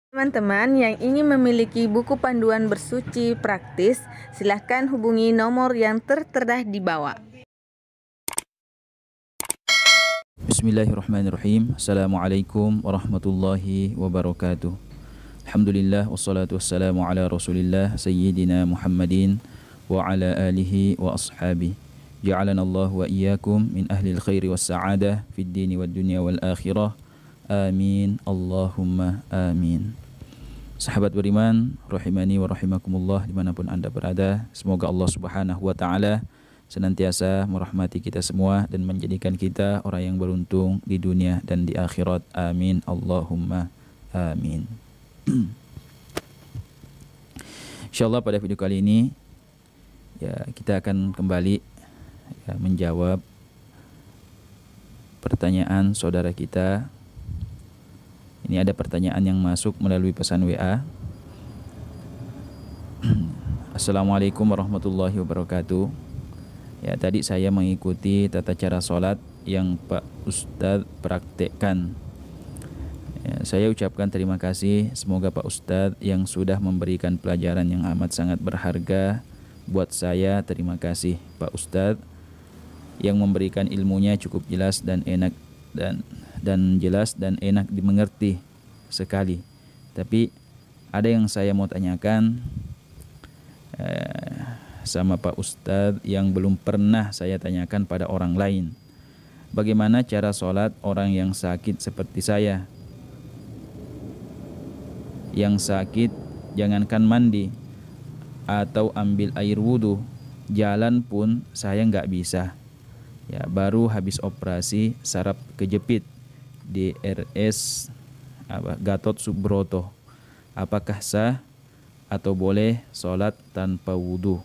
Teman-teman yang ingin memiliki buku panduan bersuci praktis, silahkan hubungi nomor yang tertera di bawah. Bismillahirrahmanirrahim. Assalamualaikum warahmatullahi wabarakatuh. Alhamdulillah wassalatu wassalamu ala Rasulillah Sayyidina Muhammadin wa ala alihi wa ashabihi. Ja'alana Allah wa iyyakum min ahli al-khairi was sa'adah fid dini wad dunya wal akhirah. Amin. Allahumma amin. Sahabat beriman, rahimani wa rahimakumullah dimanapun Anda berada, semoga Allah Subhanahu wa taala senantiasa merahmati kita semua dan menjadikan kita orang yang beruntung di dunia dan di akhirat. Amin. Allahumma amin. Insyaallah pada video kali ini ya kita akan kembali menjawab pertanyaan saudara kita. Ini ada pertanyaan yang masuk melalui pesan WA. Assalamualaikum warahmatullahi wabarakatuh. Ya, tadi saya mengikuti tata cara sholat yang Pak Ustadz praktekkan. Ya, saya ucapkan terima kasih. Semoga Pak Ustadz yang sudah memberikan pelajaran yang amat sangat berharga buat saya. Terima kasih Pak Ustadz yang memberikan ilmunya cukup jelas dan enak dan jelas dan enak dimengerti sekali. Tapi ada yang saya mau tanyakan sama Pak Ustadz yang belum pernah saya tanyakan pada orang lain. Bagaimana cara sholat orang yang sakit seperti saya? Yang sakit jangankan mandi atau ambil air wudhu, jalan pun saya nggak bisa. Ya, baru habis operasi saraf kejepit di RS Gatot Subroto. Apakah sah atau boleh sholat tanpa wudhu?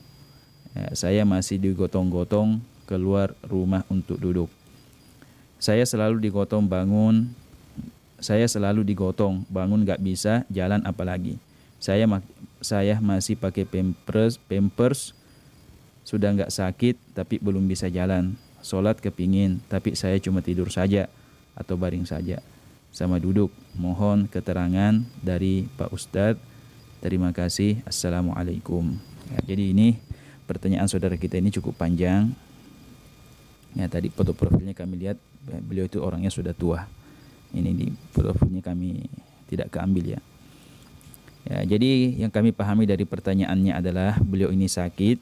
Ya, saya masih digotong-gotong keluar rumah untuk duduk. Saya selalu digotong bangun nggak bisa jalan apalagi. Saya masih pakai pampers, sudah nggak sakit tapi belum bisa jalan. Sholat kepingin tapi saya cuma tidur saja atau baring saja sama duduk. Mohon keterangan dari Pak Ustadz. Terima kasih. Assalamualaikum. Ya, jadi ini pertanyaan saudara kita ini cukup panjang. Ya, tadi foto profilnya kami lihat beliau itu orangnya sudah tua. Ini di profilnya kami tidak keambil ya. Ya, jadi yang kami pahami dari pertanyaannya adalah beliau ini sakit.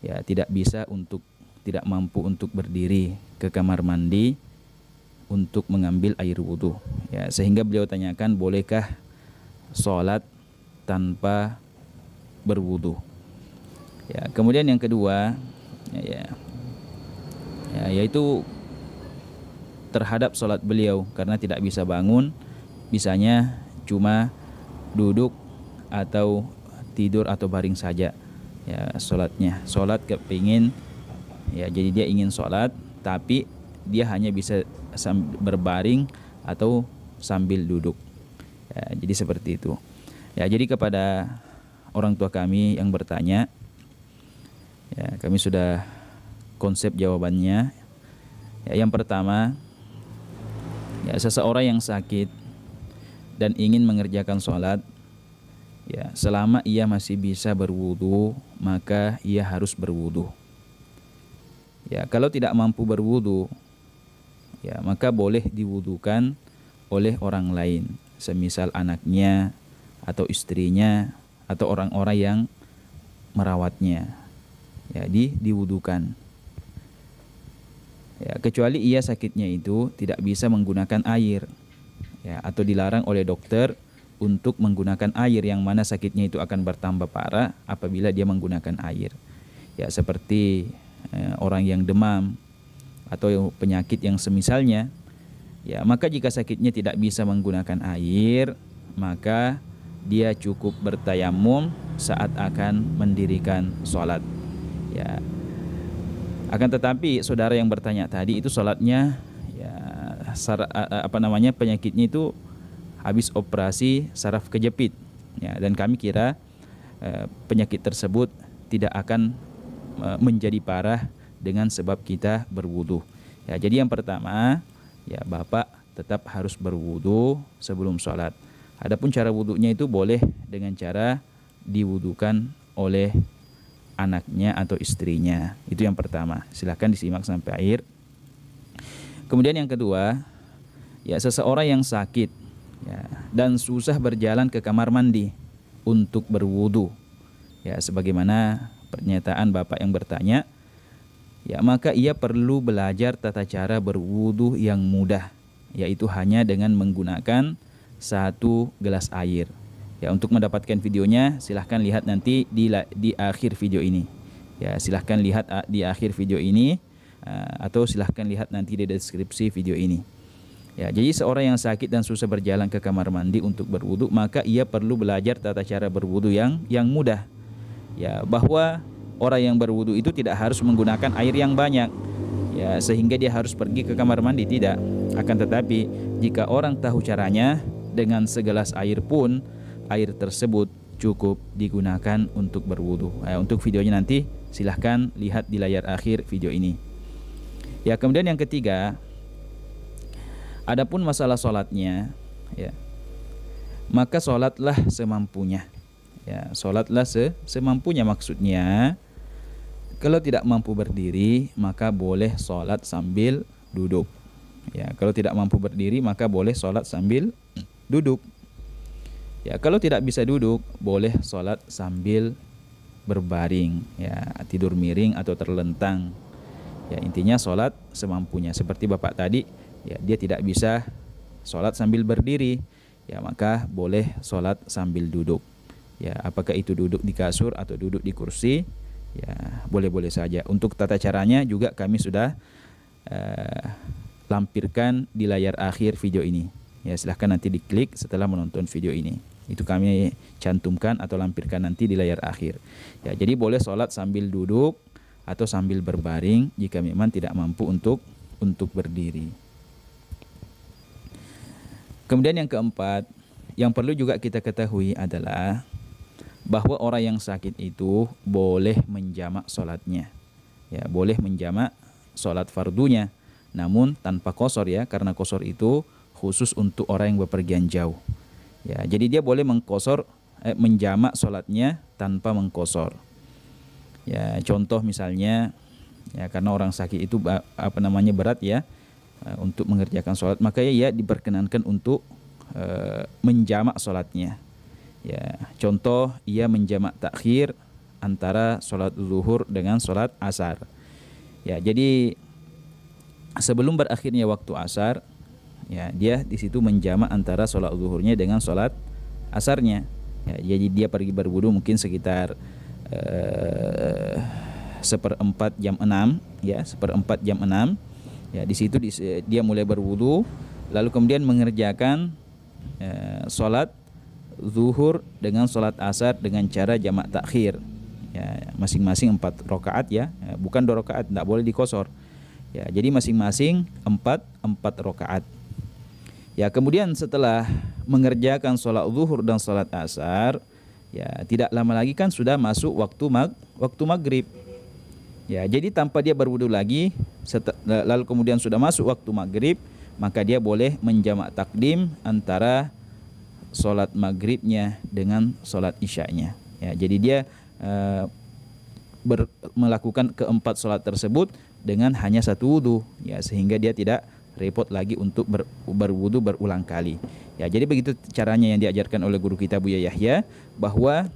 Ya, tidak mampu untuk berdiri ke kamar mandi untuk mengambil air wudhu. Ya, sehingga beliau tanyakan, bolehkah sholat tanpa berwudhu? Ya, kemudian yang kedua, yaitu terhadap sholat beliau karena tidak bisa bangun, bisanya cuma duduk atau tidur atau baring saja. Ya, sholat kepingin. Ya, jadi dia ingin sholat tapi dia hanya bisa berbaring atau sambil duduk. Ya, jadi seperti itu. Ya, jadi kepada orang tua kami yang bertanya, ya, kami sudah konsep jawabannya. Ya, yang pertama, ya, seseorang yang sakit dan ingin mengerjakan sholat, ya, selama ia masih bisa berwudu, maka ia harus berwudu. Ya, kalau tidak mampu berwudu, ya, maka boleh diwudukan oleh orang lain, semisal anaknya atau istrinya atau orang-orang yang merawatnya. Ya, diwudukan. Ya, kecuali ia sakitnya itu tidak bisa menggunakan air, ya, atau dilarang oleh dokter untuk menggunakan air, yang mana sakitnya itu akan bertambah parah apabila dia menggunakan air. Ya, seperti orang yang demam atau penyakit yang semisalnya, ya, maka jika sakitnya tidak bisa menggunakan air, maka dia cukup bertayamum saat akan mendirikan sholat. Ya, akan tetapi saudara yang bertanya tadi itu sholatnya, ya, penyakitnya itu habis operasi saraf kejepit, ya, dan kami kira penyakit tersebut tidak akan menjadi parah dengan sebab kita berwudu. Ya, jadi yang pertama, ya, Bapak tetap harus berwudu sebelum sholat. Adapun cara wudunya itu boleh dengan cara diwudukan oleh anaknya atau istrinya. Itu yang pertama. Silahkan disimak sampai akhir. Kemudian yang kedua, ya seseorang yang sakit ya, dan susah berjalan ke kamar mandi untuk berwudu. Ya, sebagaimana pernyataan Bapak yang bertanya, ya maka ia perlu belajar tata cara berwudu yang mudah, yaitu hanya dengan menggunakan 1 gelas air. Ya, untuk mendapatkan videonya silahkan lihat nanti di akhir video ini. Ya, silahkan lihat di akhir video ini atau silahkan lihat nanti di deskripsi video ini. Ya, jadi seorang yang sakit dan susah berjalan ke kamar mandi untuk berwudu, maka ia perlu belajar tata cara berwudu yang mudah. Ya, bahwa orang yang berwudu itu tidak harus menggunakan air yang banyak. Ya, sehingga dia harus pergi ke kamar mandi, tidak. Akan tetapi jika orang tahu caranya, dengan segelas air pun air tersebut cukup digunakan untuk berwudu. Untuk videonya nanti silahkan lihat di layar akhir video ini. Ya, kemudian yang ketiga, adapun masalah sholatnya, ya, maka sholatlah semampunya. Ya, sholatlah semampunya, maksudnya kalau tidak mampu berdiri maka boleh sholat sambil duduk. Ya, kalau tidak mampu berdiri maka boleh sholat sambil duduk. Ya, kalau tidak bisa duduk boleh sholat sambil berbaring, ya, tidur miring atau terlentang. Ya, intinya sholat semampunya. Seperti Bapak tadi, ya, dia tidak bisa sholat sambil berdiri, ya maka boleh sholat sambil duduk. Ya, apakah itu duduk di kasur atau duduk di kursi, ya boleh-boleh saja. Untuk tata caranya juga kami sudah lampirkan di layar akhir video ini. Ya, silahkan nanti diklik setelah menonton video ini. Itu kami cantumkan atau lampirkan nanti di layar akhir. Ya, jadi boleh sholat sambil duduk atau sambil berbaring jika memang tidak mampu untuk berdiri. Kemudian yang keempat, yang perlu juga kita ketahui adalah bahwa orang yang sakit itu boleh menjamak sholatnya. Ya, boleh menjamak sholat fardunya, namun tanpa qashar, ya, karena qashar itu khusus untuk orang yang bepergian jauh. Ya, jadi dia boleh menjamak sholatnya tanpa mengqashar. Ya, contoh misalnya, ya karena orang sakit itu berat, ya, untuk mengerjakan sholat, maka ia diperkenankan untuk menjamak sholatnya. Ya, contoh ia menjamak takhir antara sholat zuhur dengan sholat asar. Ya, jadi sebelum berakhirnya waktu asar, ya dia di situ menjamak antara sholat zuhurnya dengan sholat asarnya. Ya, jadi dia pergi berwudu mungkin sekitar 1/4 jam 6, ya 1/4 jam 6. Ya, di situ dia mulai berwudu, lalu kemudian mengerjakan sholat zuhur dengan sholat asar dengan cara jamak takhir. Ya, masing-masing 4 rakaat, ya, bukan 2 rakaat, tidak boleh dikosor. Ya, jadi masing-masing 4 rakaat. Ya, kemudian setelah mengerjakan sholat zuhur dan sholat asar, ya tidak lama lagi kan sudah masuk waktu maghrib. Ya, jadi tanpa dia berwudu lagi, lalu kemudian sudah masuk waktu maghrib, maka dia boleh menjamak takdim antara sholat maghribnya dengan sholat isyanya. Ya, jadi dia melakukan keempat sholat tersebut dengan hanya 1 wudu, ya, sehingga dia tidak repot lagi untuk berwudu berulang kali. Ya, jadi begitu caranya yang diajarkan oleh guru kita Buya Yahya, bahwa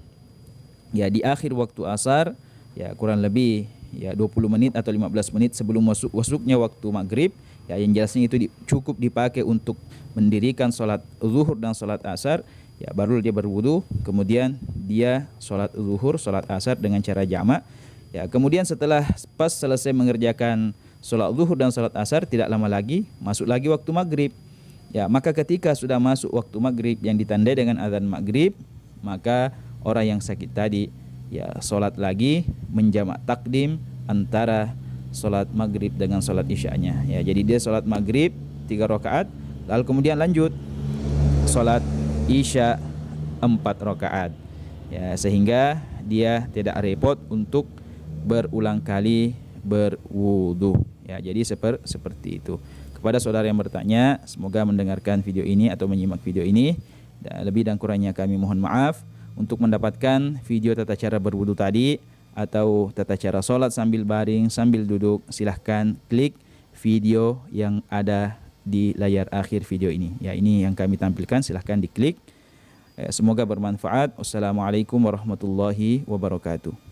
ya di akhir waktu asar, ya kurang lebih ya 20 menit atau 15 menit sebelum masuknya waktu maghrib, ya yang jelasnya itu cukup dipakai untuk mendirikan sholat zuhur dan sholat asar. Ya, baru dia berwudu, kemudian dia sholat zuhur, sholat asar dengan cara jamak. Ya, kemudian setelah pas selesai mengerjakan sholat zuhur dan sholat asar, tidak lama lagi masuk lagi waktu maghrib. Ya, maka ketika sudah masuk waktu maghrib yang ditandai dengan azan maghrib, maka orang yang sakit tadi, ya sholat lagi menjamak takdim antara sholat maghrib dengan sholat isyanya. Ya, jadi dia sholat maghrib 3 rakaat, lalu kemudian lanjut sholat isya 4 rakaat. Ya, sehingga dia tidak repot untuk berulang kali berwudu. Ya, jadi seperti itu. Kepada saudara yang bertanya, semoga mendengarkan video ini atau menyimak video ini Lebih dan kurangnya kami mohon maaf. Untuk mendapatkan video tata cara berwudu tadi atau tata cara sholat sambil baring, sambil duduk, silahkan klik video yang ada di layar akhir video ini. Ya, ini yang kami tampilkan, silahkan diklik. Semoga bermanfaat. Wassalamualaikum warahmatullahi wabarakatuh.